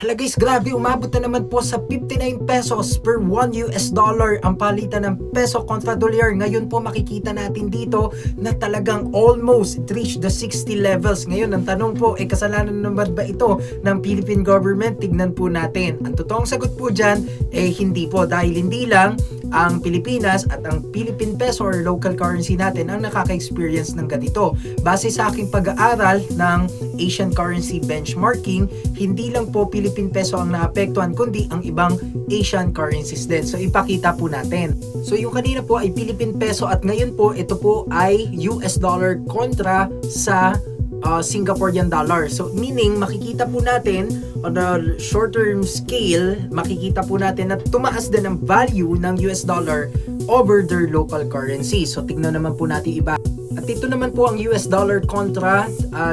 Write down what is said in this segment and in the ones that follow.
Hala guys, grabe, umabot na naman po sa 59 pesos per 1 US dollar ang palitan ng peso kontra dolyar. Ngayon po makikita natin dito na talagang almost reached the 60 levels. Ngayon ang tanong po, kasalanan naman ba ito ng Philippine government? Tignan po natin. Ang totoong sagot po dyan, hindi po, dahil hindi lang ang Pilipinas at ang Philippine peso or local currency natin ang nakaka-experience ng ganito. Base sa aking pag-aaral ng Asian currency benchmarking, hindi lang po Philippine peso ang naapektuhan kundi ang ibang Asian currencies din. So ipakita po natin. So yung kanina po ay Philippine peso at ngayon po ito po ay US dollar kontra sa Singaporean dollar. So meaning makikita po natin on the short term scale, makikita po natin na tumaas din ang value ng US dollar over their local currency. So tignan naman po natin iba. At ito naman po ang US dollar kontra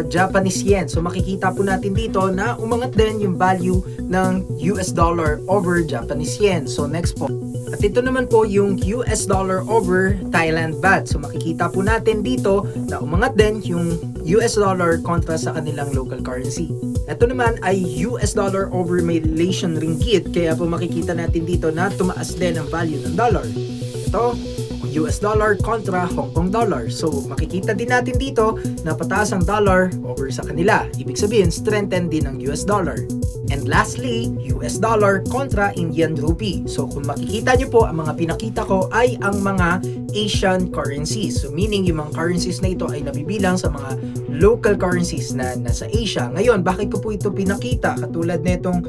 Japanese yen. So makikita po natin dito na umangat din yung value ng US dollar over Japanese yen. So next po. At ito naman po yung US dollar over Thailand baht. So makikita po natin dito na umangat din yung US dollar kontra sa kanilang local currency. Ito naman ay US dollar over Malaysian ringgit. Kaya po makikita natin dito na tumaas din ang value ng dollar. Ito, US dollar kontra Hong Kong dollar. So makikita din natin dito na pataas ang dollar over sa kanila. Ibig sabihin, strengthen din ang US dollar. And lastly, US dollar kontra Indian rupee. So kung makikita nyo po, ang mga pinakita ko ay ang mga Asian currencies. So meaning yung mga currencies na ito ay nabibilang sa mga local currencies na nasa Asia. Ngayon, bakit ko po ito pinakita? Katulad nitong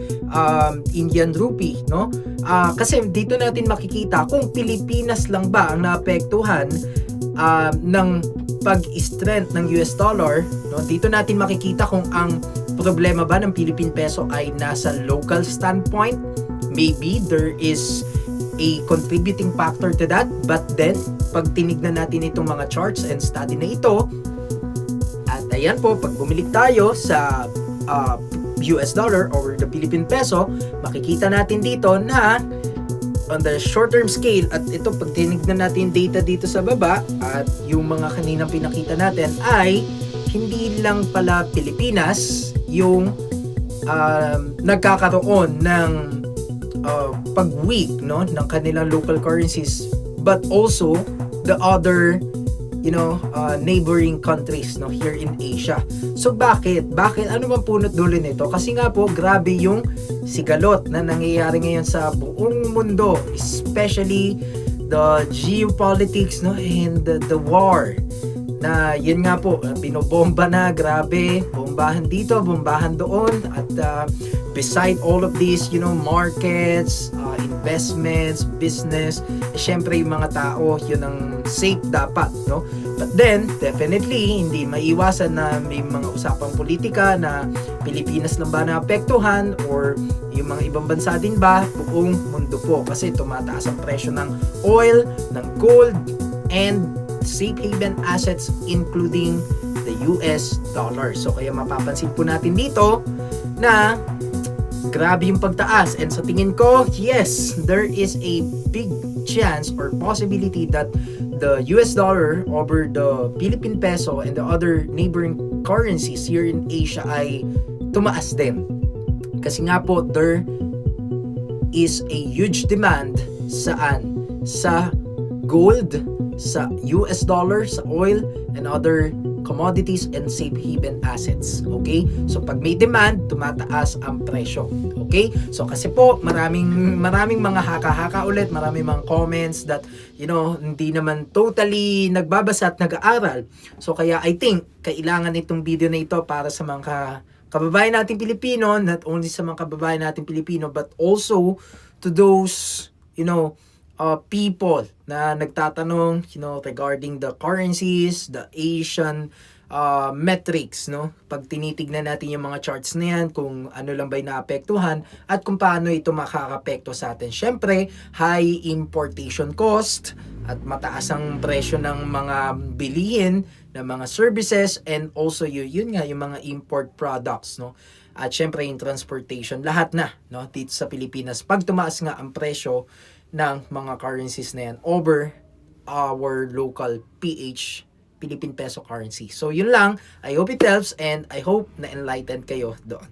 Indian rupee, no? Kasi dito natin makikita kung Pilipinas lang ba ang naapektuhan ng pag-strength ng US dollar, no? Dito natin makikita kung ang problema ba ng Philippine peso ay nasa local standpoint. Maybe there is a contributing factor to that, but then pag tinignan natin itong mga charts and study na ito, at ayan po, pag bumalik tayo sa US dollar over the Philippine peso, makikita natin dito na on the short term scale, at ito pag tinignan natin data dito sa baba at yung mga kaninang pinakita natin, ay hindi lang pala Pilipinas yung nagkakaroon ng pag-weak, no, ng kanilang local currencies, but also the other neighboring countries, no, here in Asia. So bakit ano bang punot dulo nito? Kasi nga po, grabe yung sigalot na nangyayari ngayon sa buong mundo, especially the geopolitics, no, and the war na yun nga po, binobomba na, grabe, bombahan dito, bombahan doon, at beside all of these, markets, investments, business, syempre yung mga tao, yun ang safe dapat, no? But then, definitely, hindi maiwasan na may mga usapang politika na Pilipinas lang ba naapektuhan or yung mga ibang bansa din ba, buong mundo po, kasi tumataas ang presyo ng oil, ng gold, and safe haven assets including the US dollar. So kaya mapapansin po natin dito na grabe yung pagtaas, and sa tingin ko, yes, there is a big chance or possibility that the US dollar over the Philippine peso and the other neighboring currencies here in Asia ay tumaas din. Kasi nga po, there is a huge demand saan? Sa gold, sa US dollar, sa oil, and other commodities and safe haven assets. Okay? So pag may demand, tumataas ang presyo. Okay? So kasi po, maraming mga haka-haka ulit, maraming mga comments that, hindi naman totally nagbabasa at nag-aaral. So kaya I think, kailangan itong video na ito para sa mga kababayan nating Pilipino, not only sa mga kababayan nating Pilipino, but also to those, people na nagtatanong, regarding the currencies, the Asian metrics, no? Pag tinitignan natin yung mga charts na yan, kung ano lang ba'y naapektuhan at kung paano ito makakapekto sa atin. Syempre, high importation cost at mataas ang presyo ng mga bilihin, ng mga services, and also yun nga, yung mga import products, no? At syempre, yung transportation, lahat na, no? Dito sa Pilipinas, pag tumaas nga ang presyo ng mga currencies na yan over our local Philippine peso currency. So yun lang, I hope it helps, and I hope na enlightened kayo doon.